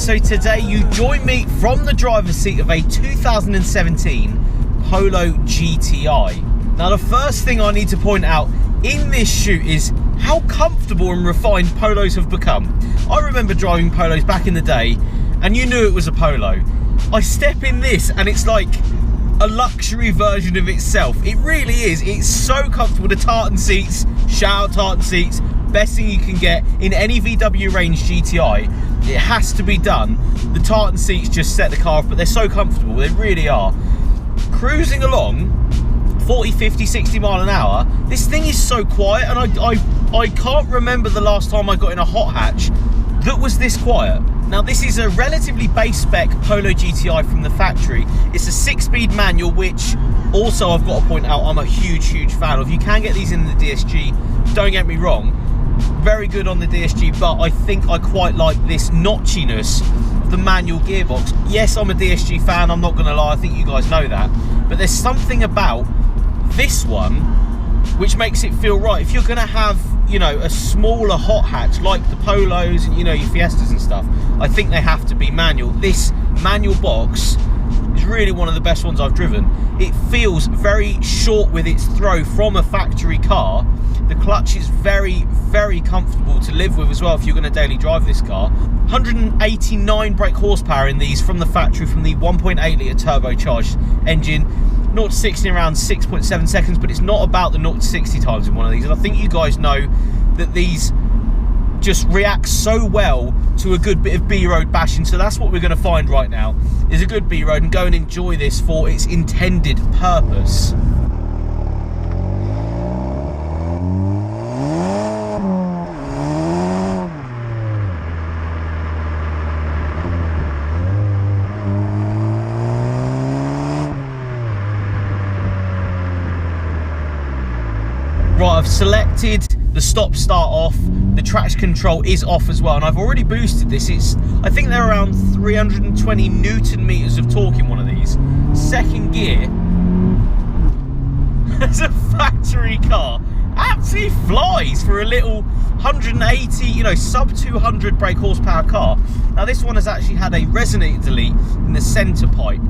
so today you join me from the driver's seat of a 2017 Polo GTI. Now the first thing I need to point out in this shoot is how comfortable and refined Polos have become. I remember driving Polos back in the day and you knew it was a Polo. I step in this and it's like a luxury version of itself. It really is. It's so comfortable. The tartan seats, shout out tartan seats, best thing you can get in any VW range GTI. It has to be done. The tartan seats just set the car off, but they're so comfortable. They really are. Cruising along 40, 50, 60 mile an hour, this thing is so quiet, and I can't remember the last time I got in a hot hatch that was this quiet. Now this is a relatively base spec Polo GTI from the factory. It's a 6-speed manual, which also I've got to point out I'm a huge fan of. You can get these in the DSG, don't get me wrong, very good on the DSG, but I think I quite like this notchiness of the manual gearbox. Yes, I'm a DSG fan, I'm not going to lie, I think you guys know that, but there's something about this one which makes it feel right. If you're going to have, you know, a smaller hot hatch like the Polos and, you know, your Fiestas and stuff, I think they have to be manual. This manual box is really one of the best ones I've driven. It feels very short with its throw from a factory car. The clutch is very comfortable to live with as well if you're going to daily drive this car. 189 brake horsepower in these from the factory, from the 1.8 litre turbocharged engine. 0 to 60 in around 6.7 seconds, but it's not about the 0 to 60 times in one of these. And I think you guys know that these just react so well to a good bit of B-road bashing. So that's what we're going to find right now, is a good B-road, and go and enjoy this for its intended purpose. Right, I've selected the stop start off, the traction control is off as well, and I've already boosted this. I think they're around 320 Newton meters of torque in one of these. Second gear, as a factory car, absolutely flies for a little 180, you know, sub 200 brake horsepower car. Now this one has actually had a resonator delete in the center pipe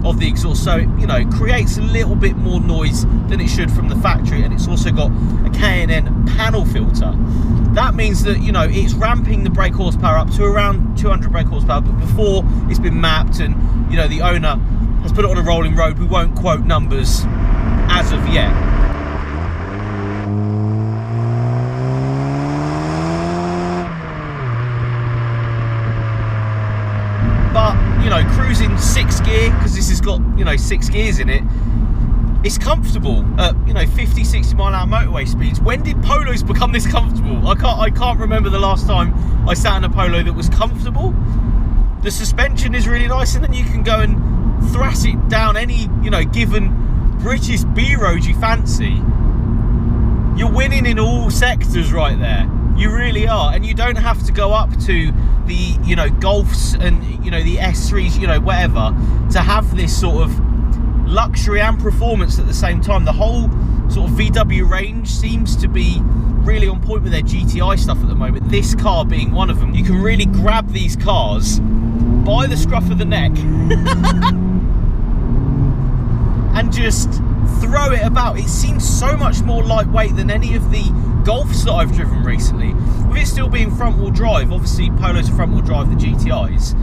of the exhaust, so you know, creates a little bit more noise than it should from the factory, and it's also got a K&N panel filter. That means that, you know, it's ramping the brake horsepower up to around 200 brake horsepower, but before it's been mapped and, you know, the owner has put it on a rolling road. We won't quote numbers as of yet. But, you know, cruising 6 gear, because this has got, you know, 6 gears in it, it's comfortable at, you know, 50, 60 mile an hour motorway speeds. When did Polos become this comfortable? I can't remember the last time I sat in a Polo that was comfortable. The suspension is really nice, and then you can go and thrash it down any, you know, given British B-road you fancy. You're winning in all sectors right there. You really are, and you don't have to go up to the, you know, Golfs and, you know, the S3s, you know, whatever, to have this sort of luxury and performance at the same time. The whole sort of VW range seems to be really on point with their GTI stuff at the moment, this car being one of them. You can really grab these cars by the scruff of the neck and just throw it about. It seems so much more lightweight than any of the Golfs that I've driven recently. With it still being front wheel drive, obviously Polos are front wheel drive, the GTIs,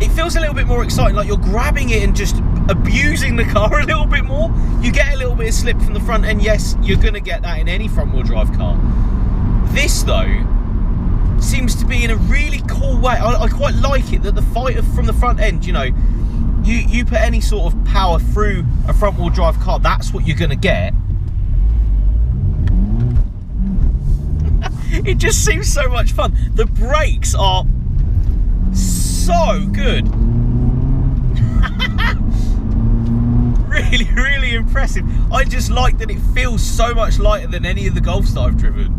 it feels a little bit more exciting, like you're grabbing it and just abusing the car a little bit more. You get a little bit of slip from the front end. Yes, you're going to get that in any front wheel drive car. This though seems to be in a really cool way. I quite like it that the fight from the front end, you know, you put any sort of power through a front wheel drive car, that's what you're going to get. It just seems so much fun. The brakes are so good. Really impressive. I just like that it feels so much lighter than any of the Golfs that I've driven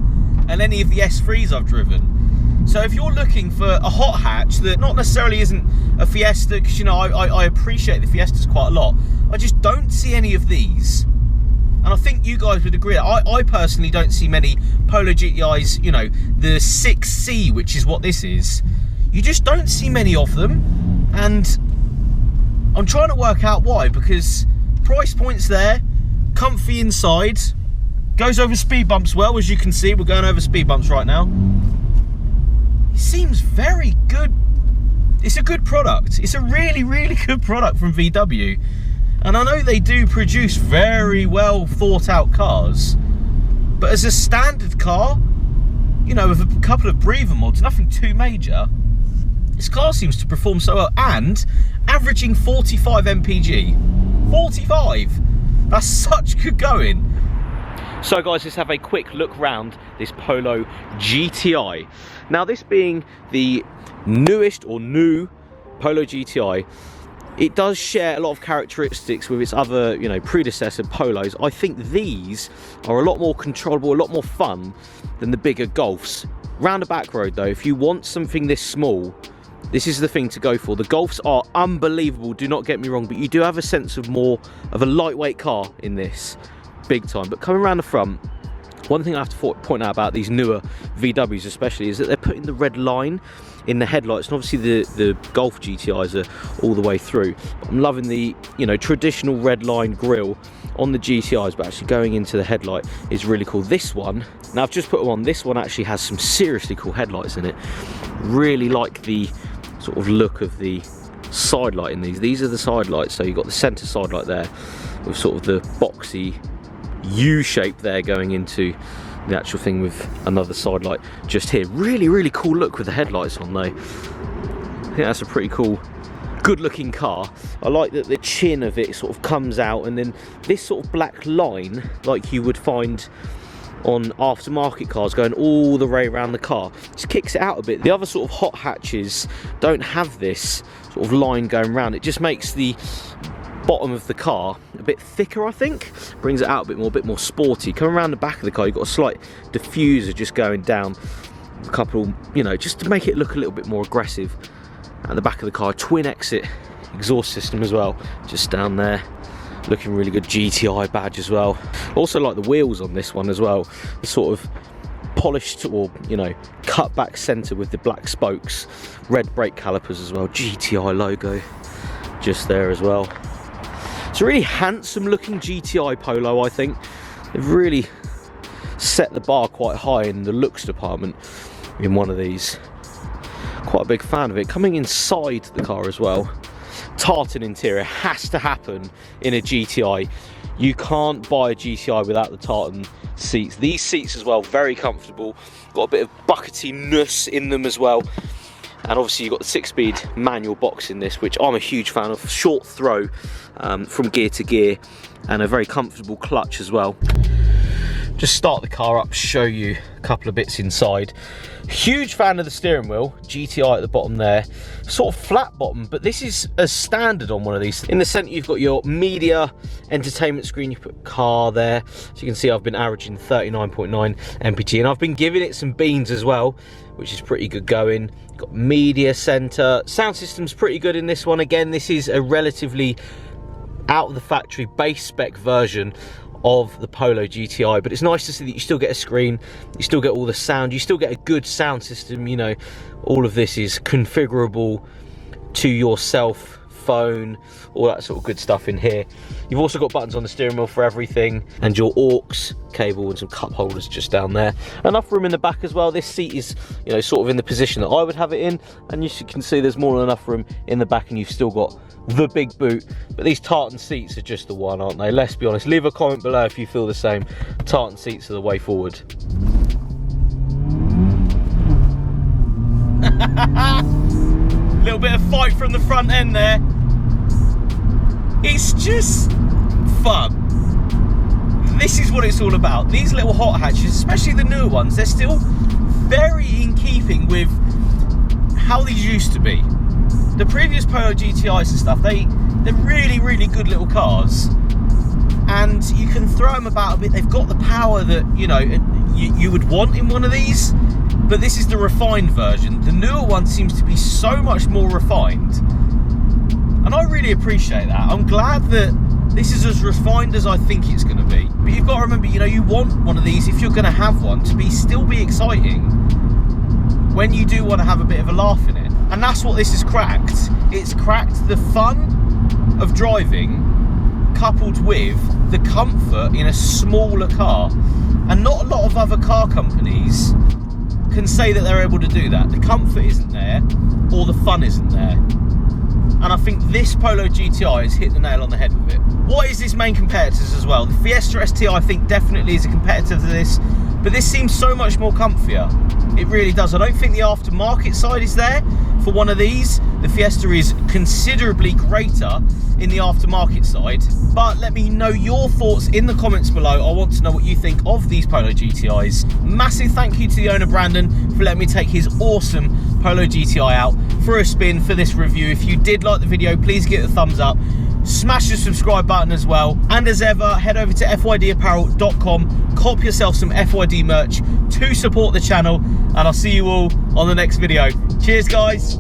and any of the S3s I've driven. So if you're looking for a hot hatch that not necessarily isn't a Fiesta, because, you know, I appreciate the Fiestas quite a lot, I just don't see any of these. And I think you guys would agree. I personally don't see many Polo GTIs, you know, the 6C, which is what this is. You just don't see many of them, and I'm trying to work out why, because price point's there, comfy inside, goes over speed bumps well, as you can see. We're going over speed bumps right now. It seems very good. It's a good product. It's a really, really good product from VW. And I know they do produce very well thought out cars, but as a standard car, you know, with a couple of breather mods, nothing too major, this car seems to perform so well, and averaging 45 mpg. 45! That's such good going. So guys, let's have a quick look round this Polo GTI. Now, this being the newest or new Polo GTI, it does share a lot of characteristics with its other, you know, predecessor Polos. I think these are a lot more controllable, a lot more fun than the bigger Golfs. Round a back road though, if you want something this small, this is the thing to go for. The Golfs are unbelievable, do not get me wrong, but you do have a sense of more of a lightweight car in this, big time. But coming around the front, one thing I have to point out about these newer VWs especially is that they're putting the red line in the headlights, and obviously the Golf GTIs are all the way through. I'm loving the, you know, traditional red line grille on the GTIs, but actually going into the headlight is really cool. This one, now I've just put them on, this one actually has some seriously cool headlights in it. Really like the sort of look of the side light in these. These are the side lights, so you've got the centre side light there with sort of the boxy U shape there going into the actual thing with another side light just here. Really, really cool look with the headlights on though. I think that's a pretty cool, good looking car. I like that the chin of it sort of comes out, and then this sort of black line like you would find on aftermarket cars going all the way around the car just kicks it out a bit. The other sort of hot hatches don't have this sort of line going around. It just makes the bottom of the car a bit thicker, I think. Brings it out a bit more sporty. Coming around the back of the car, you've got a slight diffuser just going down, a couple, you know, just to make it look a little bit more aggressive. At the back of the car, twin exit exhaust system as well, just down there, looking really good. GTI badge as well. Also like the wheels on this one as well, the sort of polished, or, you know, cut back centre with the black spokes, red brake calipers as well, GTI logo just there as well. It's a really handsome looking GTI Polo, I think. They've really set the bar quite high in the looks department in one of these. Quite a big fan of it. Coming inside the car as well, tartan interior has to happen in a GTI. You can't buy a GTI without the tartan seats. These seats as well, very comfortable. Got a bit of bucketiness in them as well. And obviously you've got the 6-speed manual box in this, which I'm a huge fan of. Short throw from gear to gear, and a very comfortable clutch as well. Just start the car up, show you a couple of bits inside. Huge fan of the steering wheel, GTI at the bottom there. Sort of flat bottom, but this is as standard on one of these. In the centre you've got your media entertainment screen, you put car there. So you can see I've been averaging 39.9 mpg, and I've been giving it some beans as well, which is pretty good going. Got media centre. Sound system's pretty good in this one. Again, this is a relatively out of the factory base spec version of the Polo GTI, but it's nice to see that you still get a screen, you still get all the sound, you still get a good sound system. You know, all of this is configurable to yourself, phone, all that sort of good stuff in here. You've also got buttons on the steering wheel for everything, and your aux cable and some cup holders just down there. Enough room in the back as well. This seat is, you know, sort of in the position that I would have it in, and you can see there's more than enough room in the back, and you've still got the big boot. But these tartan seats are just the one, aren't they? Let's be honest. Leave a comment below if you feel the same. Tartan seats are the way forward. Little bit of fight from the front end there. It's just fun. This is what it's all about. These little hot hatches, especially the newer ones, they're still very in keeping with how these used to be. The previous Polo GTIs and stuff, they're really, really good little cars, and you can throw them about a bit. They've got the power that, you know, you would want in one of these, but this is the refined version. The newer one seems to be so much more refined, and I really appreciate that. I'm glad that this is as refined as I think it's going to be. But you've got to remember, you know, you want one of these, if you're going to have one, to still be exciting when you do want to have a bit of a laugh in it. And that's what this has cracked. It's cracked the fun of driving coupled with the comfort in a smaller car. And not a lot of other car companies can say that they're able to do that. The comfort isn't there, or the fun isn't there. And I think this Polo GTI has hit the nail on the head with it. What is its main competitors as well? The Fiesta ST I think definitely is a competitor to this, but this seems so much more comfier. It really does. I don't think the aftermarket side is there for one of these. The Fiesta is considerably greater in the aftermarket side, but let me know your thoughts in the comments below. I want to know what you think of these Polo GTIs. Massive thank you to the owner Brandon for letting me take his awesome Polo GTI out for a spin for this review. If you did like the video, please give it a thumbs up. Smash the subscribe button as well. And as ever, head over to fydapparel.com, cop yourself some FYD merch to support the channel. And I'll see you all on the next video. Cheers, guys.